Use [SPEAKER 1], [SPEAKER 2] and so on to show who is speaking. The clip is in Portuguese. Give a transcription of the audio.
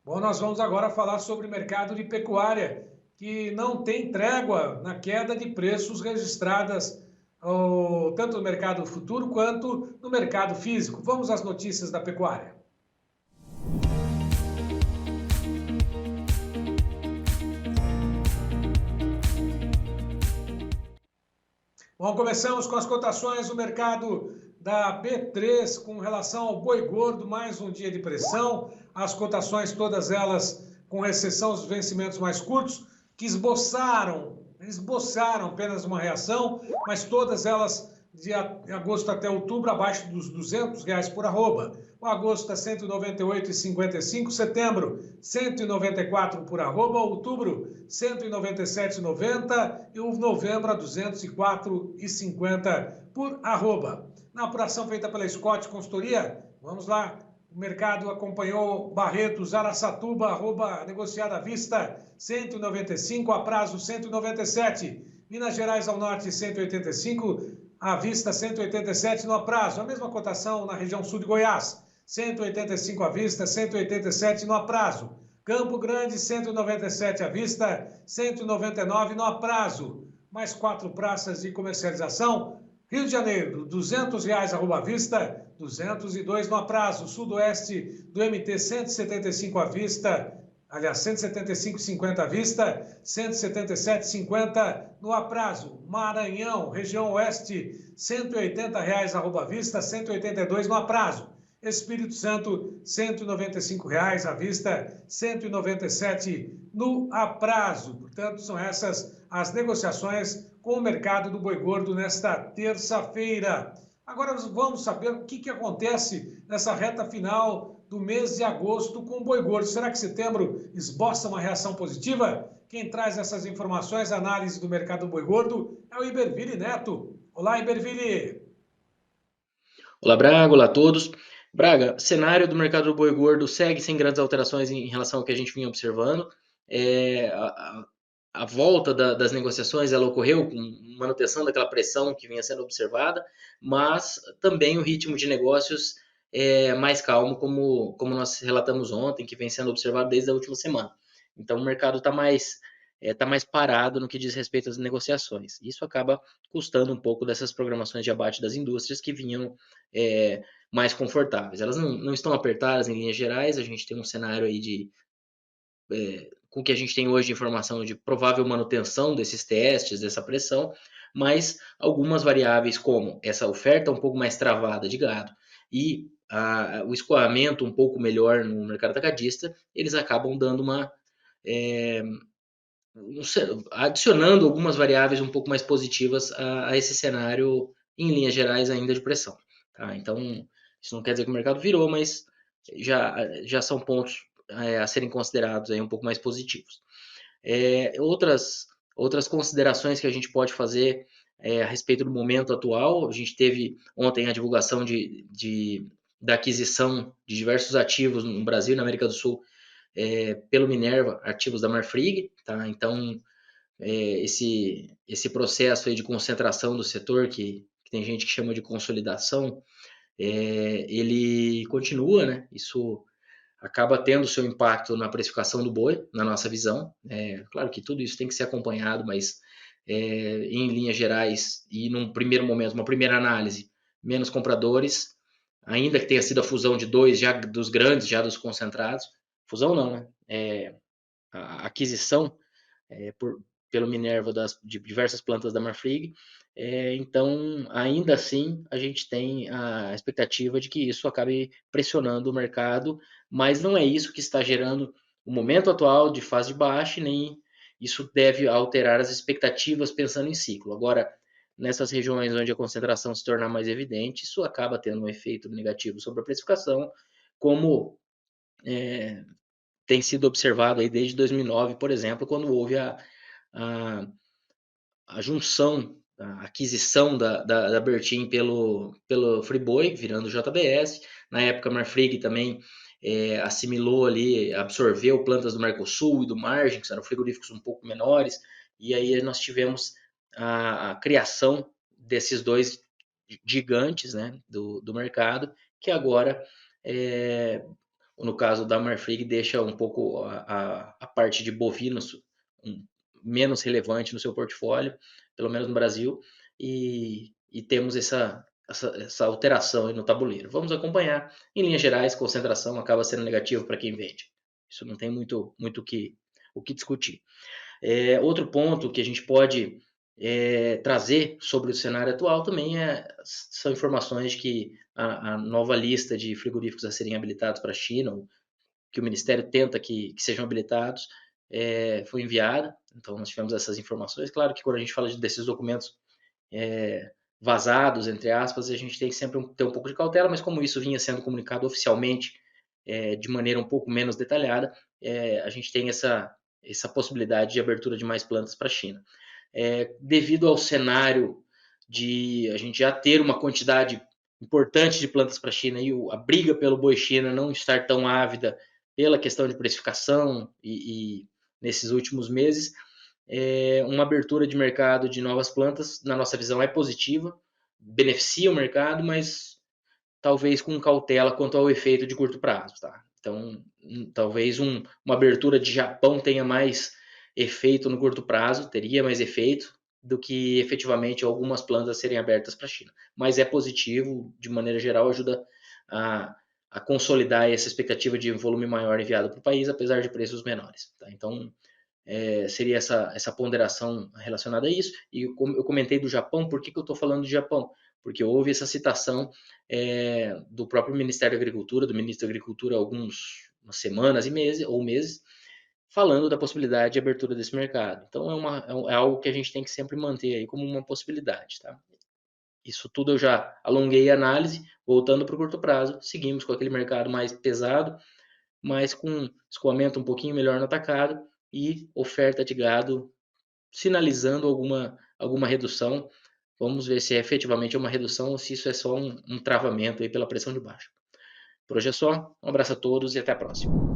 [SPEAKER 1] Bom, nós vamos agora falar sobre o mercado de pecuária, que não tem trégua na queda de preços registradas tanto no mercado futuro quanto no mercado físico. Vamos às notícias da pecuária. Bom, começamos com as cotações do mercado da B3 com relação ao boi gordo, mais um dia de pressão. As cotações, todas elas, com exceção dos vencimentos mais curtos, que esboçaram apenas uma reação, mas todas elas de agosto até outubro abaixo dos R$ 200 por arroba. O agosto está 198,55, setembro 194 por arroba, outubro 197,90 e o novembro a 204,50 por arroba. Na apuração feita pela Scott Consultoria, vamos lá, o mercado acompanhou Barretos, Araçatuba, arroba negociada à vista 195, a prazo 197, Minas Gerais ao norte 185, à vista 187 no aprazo, a mesma cotação na região sul de Goiás, 185 à vista, 187 no aprazo. Campo Grande, 197 à vista, 199 no aprazo. Mais 4 praças de comercialização. Rio de Janeiro, R$ 200 arroba à vista, 202 no aprazo. Sudoeste do MT, 175 à vista, aliás, 175,50 à vista, 177,50 no aprazo. Maranhão, região oeste, R$ 180 arroba à vista, 182 no aprazo. Espírito Santo, R$ 195 à vista, 197 no aprazo. Portanto, são essas as negociações com o mercado do boi gordo nesta terça-feira. Agora vamos saber o que acontece nessa reta final do mês de agosto com o boi gordo. Será que setembro esboça uma reação positiva? Quem traz essas informações, análise do mercado do boi gordo, é o Iberville Neto. Olá, Iberville!
[SPEAKER 2] Olá, Braga, olá a todos. Braga, cenário do mercado do boi gordo segue sem grandes alterações em relação ao que a gente vinha observando. A volta das negociações ela ocorreu com manutenção daquela pressão que vinha sendo observada, mas também o ritmo de negócios é mais calmo, como nós relatamos ontem, que vem sendo observado desde a última semana. Então o mercado está mais parado no que diz respeito às negociações. Isso acaba custando um pouco dessas programações de abate das indústrias que vinham mais confortáveis. Elas não estão apertadas em linhas gerais, a gente tem um cenário aí com o que a gente tem hoje de informação de provável manutenção desses testes, dessa pressão, mas algumas variáveis como essa oferta um pouco mais travada de gado e o escoamento um pouco melhor no mercado atacadista, eles acabam dando adicionando algumas variáveis um pouco mais positivas a esse cenário em linhas gerais ainda de pressão. Tá? Então, isso não quer dizer que o mercado virou, mas já são pontos a serem considerados aí um pouco mais positivos. Outras considerações que a gente pode fazer a respeito do momento atual, a gente teve ontem a divulgação da aquisição de diversos ativos no Brasil e na América do Sul pelo Minerva, ativos da Marfrig, tá? Então, esse processo aí de concentração do setor, que tem gente que chama de consolidação, ele continua, né? Isso acaba tendo seu impacto na precificação do boi, na nossa visão. Claro que tudo isso tem que ser acompanhado, mas em linhas gerais e num primeiro momento, uma primeira análise, menos compradores, ainda que tenha sido a fusão de dois, já dos grandes, já dos concentrados. Fusão não, né? A aquisição pelo Minerva de diversas plantas da Marfrig. Então, ainda assim, a gente tem a expectativa de que isso acabe pressionando o mercado, mas não é isso que está gerando o momento atual de fase de baixa, nem isso deve alterar as expectativas pensando em ciclo. Agora, nessas regiões onde a concentração se tornar mais evidente, isso acaba tendo um efeito negativo sobre a precificação, como tem sido observado aí desde 2009, por exemplo, quando houve a junção, a aquisição da Bertin pelo Friboi, virando JBS. Na época, a Marfrig também assimilou ali, absorveu plantas do Mercosul e do Margem, que eram frigoríficos um pouco menores, e aí nós tivemos a criação desses dois gigantes, né, do mercado, que agora no caso da Marfrig, deixa um pouco a parte de bovinos menos relevante no seu portfólio, pelo menos no Brasil, e temos essa alteração aí no tabuleiro. Vamos acompanhar. Em linhas gerais, concentração acaba sendo negativo para quem vende. Isso não tem muito o que discutir. Outro ponto que a gente pode trazer sobre o cenário atual também são informações de que a nova lista de frigoríficos a serem habilitados para a China, que o Ministério tenta que sejam habilitados, foi enviada. Então, nós tivemos essas informações. Claro que quando a gente fala desses documentos vazados, entre aspas, a gente tem que sempre ter um pouco de cautela, mas como isso vinha sendo comunicado oficialmente de maneira um pouco menos detalhada, a gente tem essa possibilidade de abertura de mais plantas para a China. Devido ao cenário de a gente já ter uma quantidade importante de plantas para a China e a briga pelo boi China não estar tão ávida pela questão de precificação e nesses últimos meses, uma abertura de mercado de novas plantas, na nossa visão, é positiva, beneficia o mercado, mas talvez com cautela quanto ao efeito de curto prazo, tá? Então, talvez uma abertura de Japão tenha mais efeito no curto prazo, teria mais efeito do que efetivamente algumas plantas serem abertas para a China. Mas é positivo, de maneira geral, ajuda a consolidar essa expectativa de volume maior enviado para o país, apesar de preços menores. Tá? Então, seria essa ponderação relacionada a isso. E eu comentei do Japão, por que eu estou falando de Japão? Porque houve essa citação do próprio Ministério da Agricultura, do ministro da Agricultura, algumas semanas e meses, falando da possibilidade de abertura desse mercado. Então, é algo que a gente tem que sempre manter aí como uma possibilidade. Tá? Isso tudo eu já alonguei a análise, voltando para o curto prazo, seguimos com aquele mercado mais pesado, mas com escoamento um pouquinho melhor no atacado e oferta de gado sinalizando alguma redução. Vamos ver se efetivamente é uma redução ou se isso é só um travamento aí pela pressão de baixo. Por hoje é só, um abraço a todos e até a próxima.